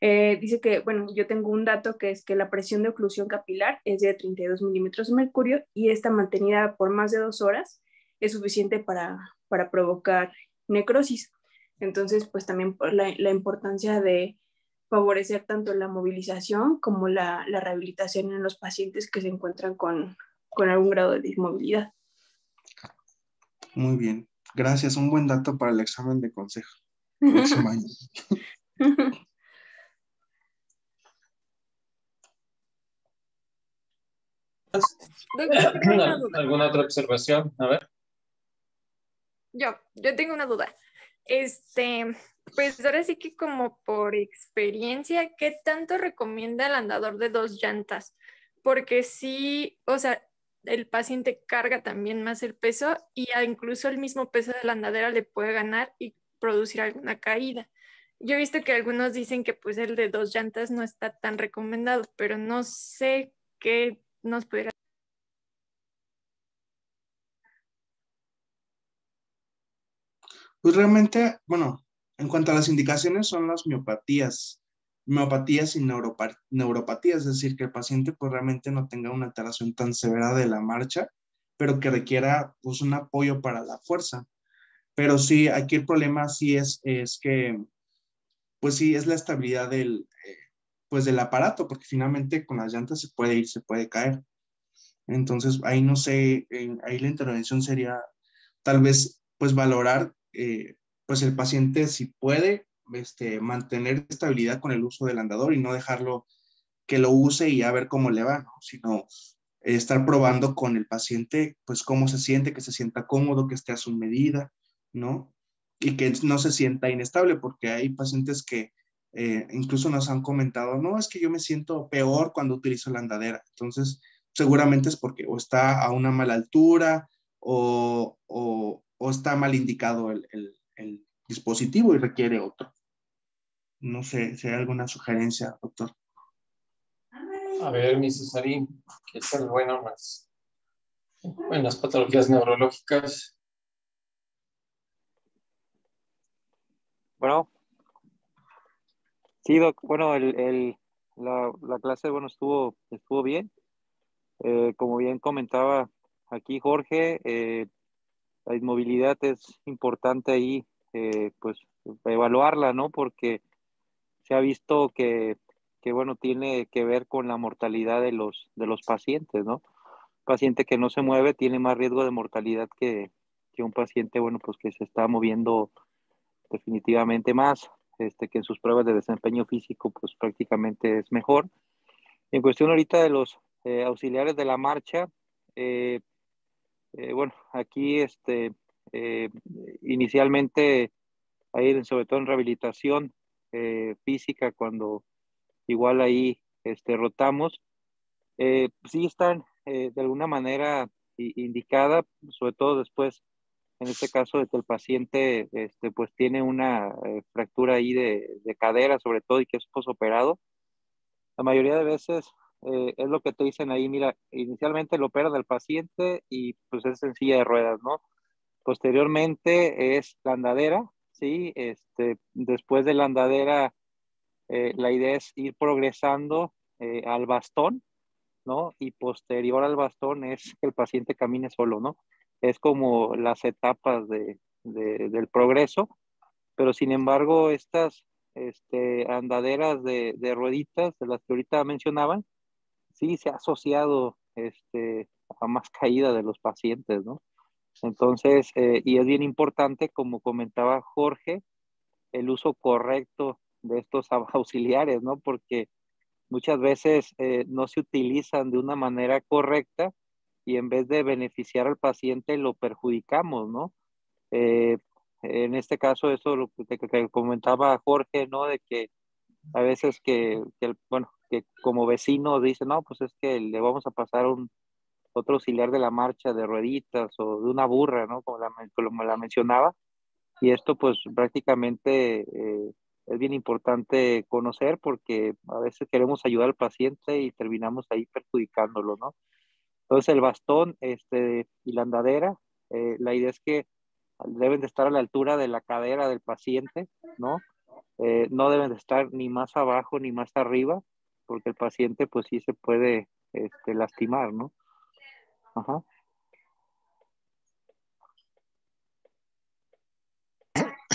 Dice que, bueno, yo tengo un dato que es que la presión de oclusión capilar es de 32 milímetros de mercurio y esta mantenida por más de 2 horas es suficiente para provocar necrosis. Entonces, pues también por la importancia de favorecer tanto la movilización como la rehabilitación en los pacientes que se encuentran con algún grado de dismovilidad. Muy bien. Gracias. Un buen dato para el examen de consejo. Próximo año. Doctor, tengo una duda. ¿Alguna otra observación? A ver. Yo tengo una duda. Pues ahora sí que como por experiencia, ¿qué tanto recomienda el andador de 2 llantas? Porque sí, o sea, el paciente carga también más el peso y incluso el mismo peso de la andadera le puede ganar y producir alguna caída. Yo he visto que algunos dicen que pues el de 2 llantas no está tan recomendado, pero no sé qué nos pudiera. Pues realmente, bueno, en cuanto a las indicaciones son las miopatías y neuropatías, es decir, que el paciente pues realmente no tenga una alteración tan severa de la marcha, pero que requiera pues un apoyo para la fuerza. Pero sí, aquí el problema sí es que, pues sí, es la estabilidad pues del aparato, porque finalmente con las llantas se puede ir, se puede caer. Entonces, ahí no sé, ahí la intervención sería tal vez, pues valorar, pues el paciente si puede mantener estabilidad con el uso del andador y no dejarlo que lo use y a ver cómo le va, ¿no? Sino estar probando con el paciente, pues cómo se siente, que se sienta cómodo, que esté a su medida, ¿no? Y que no se sienta inestable, porque hay pacientes que incluso nos han comentado, no, es que yo me siento peor cuando utilizo la andadera. Entonces, seguramente es porque o está a una mala altura o está mal indicado el dispositivo y requiere otro. No sé si hay alguna sugerencia, doctor. A ver, mi Cesarín, ¿qué tal? Bueno, las patologías neurológicas. Bueno, sí, Doc, bueno, la clase, bueno, estuvo bien. Como bien comentaba aquí Jorge, la inmovilidad es importante ahí, pues, evaluarla, ¿no? Porque se ha visto bueno, tiene que ver con la mortalidad de los pacientes, ¿no? Un paciente que no se mueve tiene más riesgo de mortalidad que un paciente, bueno, pues que se está moviendo definitivamente más, que en sus pruebas de desempeño físico, pues prácticamente es mejor. En cuestión ahorita de los auxiliares de la marcha, eh, bueno, aquí eh, inicialmente, ahí sobre todo en rehabilitación física, cuando igual ahí rotamos, sí están de alguna manera indicada, sobre todo después, en este caso, de que el paciente pues tiene una fractura ahí de cadera, sobre todo, y que es posoperado. La mayoría de veces es lo que te dicen ahí, mira, inicialmente lo operan al paciente y pues es en silla de ruedas, ¿no? Posteriormente es la andadera, ¿sí? Después de la andadera, la idea es ir progresando al bastón, ¿no? Y posterior al bastón es que el paciente camine solo, ¿no? Es como las etapas del progreso, pero sin embargo estas andaderas de rueditas, de las que ahorita mencionaban, sí se ha asociado a más caída de los pacientes, ¿no? Entonces, y es bien importante, como comentaba Jorge, el uso correcto de estos auxiliares, ¿no? Porque muchas veces no se utilizan de una manera correcta y en vez de beneficiar al paciente lo perjudicamos, ¿no? Eh, en este caso, eso lo que comentaba Jorge, ¿no? De que a veces bueno, que como vecino dice, no, pues es que le vamos a pasar otro auxiliar de la marcha de rueditas o de una burra, ¿no? Como la mencionaba. Y esto pues prácticamente es bien importante conocer porque a veces queremos ayudar al paciente y terminamos ahí perjudicándolo, ¿no? Entonces el bastón y la andadera, la idea es que deben de estar a la altura de la cadera del paciente, ¿no? No deben de estar ni más abajo ni más arriba, porque el paciente pues sí se puede lastimar, ¿no? Ajá.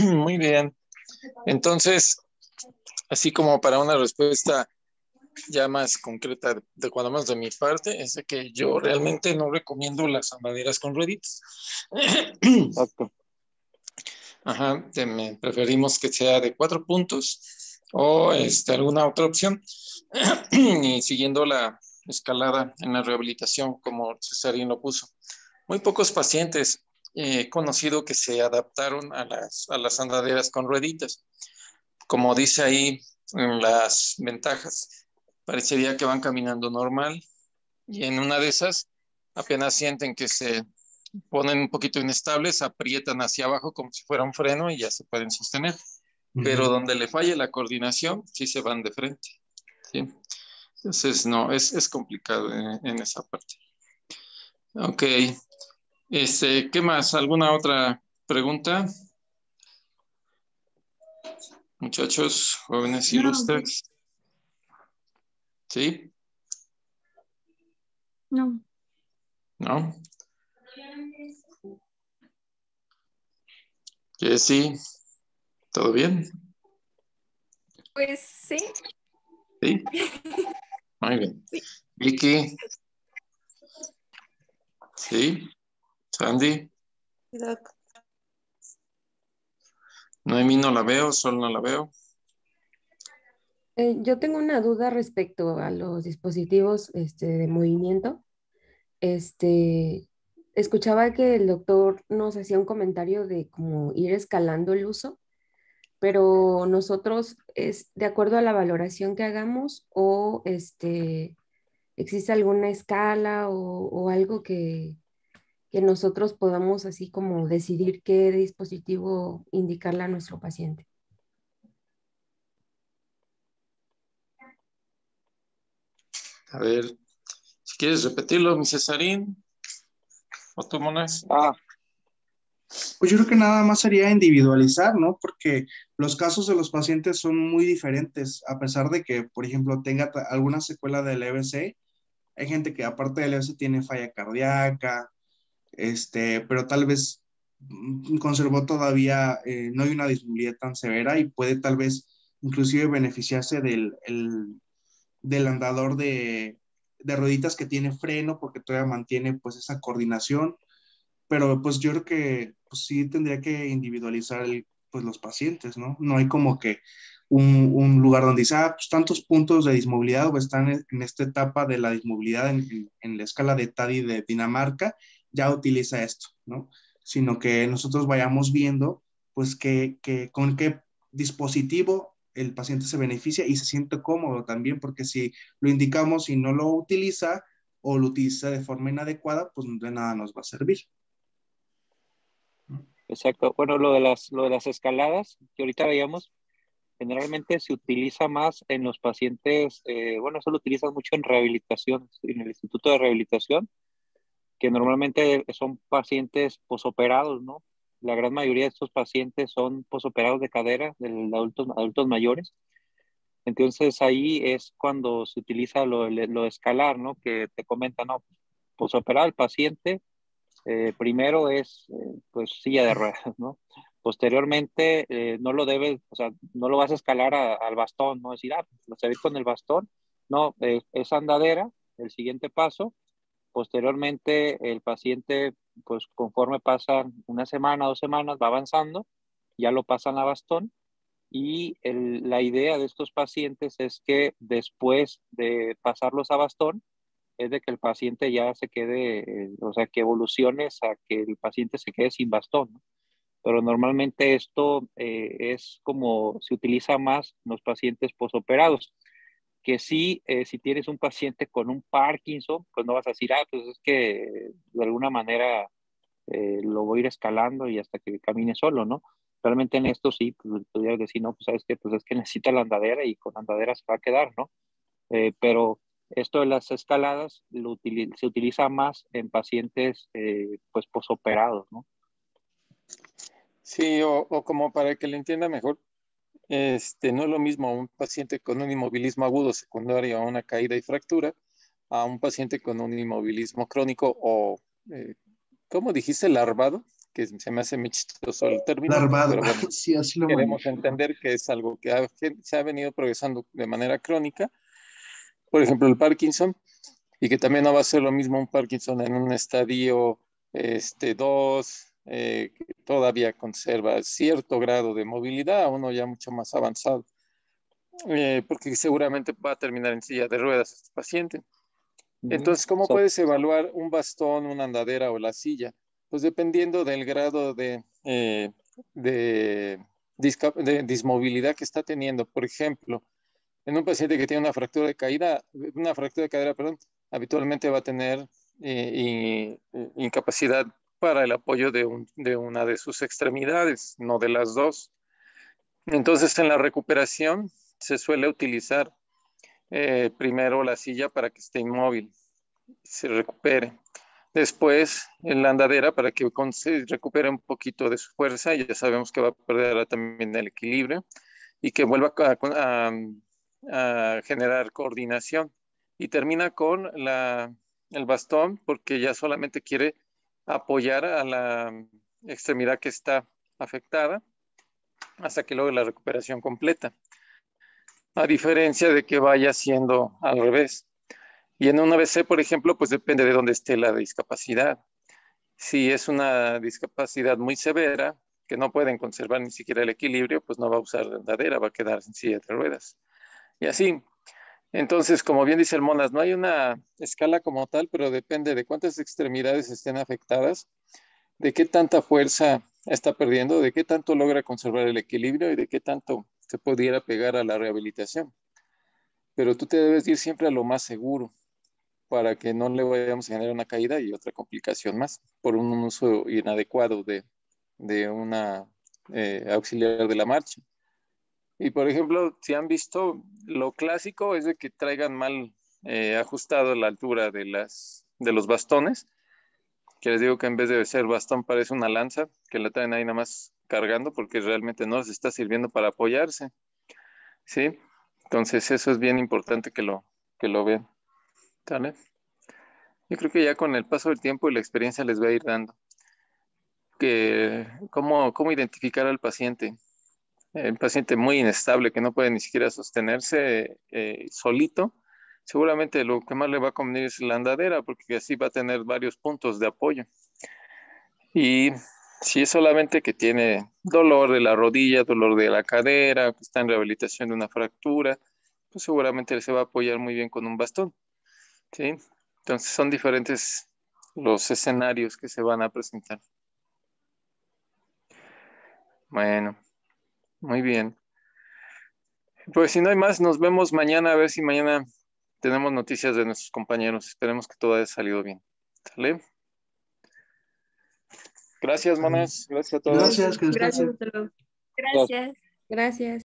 Muy bien. Entonces, así como para una respuesta ya más concreta, de cuando más de mi parte, es de que yo realmente no recomiendo las andaderas con rueditas. Exacto. Ajá, preferimos que sea de 4 puntos o alguna otra opción. Y siguiendo la escalada en la rehabilitación, como Cesarín lo puso. Muy pocos pacientes he conocido que se adaptaron a las andaderas con rueditas. Como dice ahí en las ventajas, parecería que van caminando normal y en una de esas apenas sienten que se ponen un poquito inestables, aprietan hacia abajo como si fuera un freno y ya se pueden sostener. Pero donde le falle la coordinación, sí se van de frente. ¿Sí? Entonces, no, es complicado en esa parte. Ok. ¿Qué más? ¿Alguna otra pregunta? Muchachos, jóvenes ilustres. ¿Sí? No. ¿No? Que sí. ¿Todo bien? Pues sí. Sí. Muy bien. Sí. Vicky. Sí. Sandy. Noemí no la veo, Sol no la veo. Yo tengo una duda respecto a los dispositivos de movimiento. Este, escuchaba que el doctor nos hacía un comentario de cómo ir escalando el uso, pero nosotros es de acuerdo a la valoración que hagamos o existe alguna escala o algo que nosotros podamos así como decidir qué dispositivo indicarle a nuestro paciente. A ver, si quieres repetirlo, mi Cesarín. ¿O tú, Monas? Pues yo creo que nada más sería individualizar, ¿no? Porque los casos de los pacientes son muy diferentes, a pesar de que, por ejemplo, tenga alguna secuela del EBC. Hay gente que aparte del EBC tiene falla cardíaca, pero tal vez conservó todavía, no hay una dismovilidad tan severa y puede tal vez inclusive beneficiarse del andador de rueditas que tiene freno porque todavía mantiene pues esa coordinación, pero pues yo creo que pues, sí tendría que individualizar pues los pacientes, ¿no? No hay como que un lugar donde dice, pues tantos puntos de dismovilidad o están en esta etapa de la dismovilidad en la escala de TADI de Dinamarca, ya utiliza esto, ¿no? Sino que nosotros vayamos viendo, pues, con qué dispositivo el paciente se beneficia y se siente cómodo también, porque si lo indicamos y no lo utiliza o lo utiliza de forma inadecuada, pues de nada nos va a servir. Exacto. Bueno, lo de las escaladas que ahorita veíamos, generalmente se utiliza más en los pacientes, bueno, eso lo utilizan mucho en rehabilitación, en el Instituto de Rehabilitación, que normalmente son pacientes posoperados, ¿no? La gran mayoría de estos pacientes son posoperados de cadera, de adultos mayores. Entonces ahí es cuando se utiliza lo escalar, ¿no? Que te comenta, ¿no? Posoperado el paciente, primero es, pues, silla de ruedas, ¿no? Posteriormente, no lo debes, o sea, no lo vas a escalar al bastón, ¿no? Decir, lo se ve con el bastón. No, es andadera, el siguiente paso. Posteriormente, el paciente, pues, conforme pasan una semana, 2 semanas, va avanzando, ya lo pasan a bastón. Y la idea de estos pacientes es que después de pasarlos a bastón, es de que el paciente ya se quede, o sea, que evoluciones a que el paciente se quede sin bastón, ¿no? Pero normalmente esto es como se utiliza más en los pacientes posoperados, que sí, si tienes un paciente con un Parkinson, pues no vas a decir, pues es que de alguna manera lo voy a ir escalando y hasta que camine solo, ¿no? realmente en esto sí, pues, podría decir, no, pues sabes que pues es que necesita la andadera y con la andadera se va a quedar, ¿no? Pero esto de las escaladas se utiliza más en pacientes pues posoperados, ¿no? Sí, o como para que le entienda mejor, no es lo mismo un paciente con un inmovilismo agudo secundario a una caída y fractura a un paciente con un inmovilismo crónico o, ¿cómo dijiste? Larvado, que se me hace muy chistoso el término, Larvado, pero bueno, sí, así lo queremos manejo. entender que es algo que se ha venido progresando de manera crónica. Por ejemplo, el Parkinson, y que también no va a ser lo mismo un Parkinson en un estadio 2, que todavía conserva cierto grado de movilidad, a uno ya mucho más avanzado, porque seguramente va a terminar en silla de ruedas este paciente. Entonces, ¿cómo So, puedes evaluar un bastón, una andadera o la silla? Pues dependiendo del grado de, de dismovilidad que está teniendo. Por ejemplo, en un paciente que tiene una fractura de cadera, perdón, habitualmente va a tener incapacidad para el apoyo de una de sus extremidades, no de las dos. Entonces, en la recuperación se suele utilizar primero la silla para que esté inmóvil, se recupere. Después, en la andadera para que se recupere un poquito de su fuerza, y ya sabemos que va a perder también el equilibrio y que vuelva a generar coordinación. Y termina con el bastón porque ya solamente quiere apoyar a la extremidad que está afectada hasta que logre la recuperación completa. A diferencia de que vaya siendo al revés. Y en un AVC, por ejemplo, pues depende de dónde esté la discapacidad. Si es una discapacidad muy severa, que no pueden conservar ni siquiera el equilibrio, pues no va a usar la andadera, va a quedar en silla de ruedas. Y así. Entonces, como bien dice el Monas, no hay una escala como tal, pero depende de cuántas extremidades estén afectadas, de qué tanta fuerza está perdiendo, de qué tanto logra conservar el equilibrio y de qué tanto se pudiera pegar a la rehabilitación. Pero tú te debes ir siempre a lo más seguro para que no le vayamos a generar una caída y otra complicación más por un uso inadecuado de una auxiliar de la marcha. Y por ejemplo, si han visto, lo clásico es de que traigan mal ajustado la altura de los bastones, que les digo que en vez de ser bastón parece una lanza, que la traen ahí nada más cargando porque realmente no les está sirviendo para apoyarse, ¿sí? Entonces eso es bien importante que lo vean, ¿vale? Yo creo que ya con el paso del tiempo y la experiencia les va a ir dando que cómo identificar al paciente. El paciente muy inestable que no puede ni siquiera sostenerse solito, seguramente lo que más le va a convenir es la andadera, porque así va a tener varios puntos de apoyo. Y si es solamente que tiene dolor de la rodilla, dolor de la cadera, que está en rehabilitación de una fractura, pues seguramente se va a apoyar muy bien con un bastón, ¿sí? Entonces son diferentes los escenarios que se van a presentar. Bueno, muy bien. Pues si no hay más, nos vemos mañana a ver si mañana tenemos noticias de nuestros compañeros. Esperemos que todo haya salido bien. ¿Sale? Gracias, monas. Gracias a todos. Gracias, que Gracias, descansen. hasta luego. Gracias. Gracias.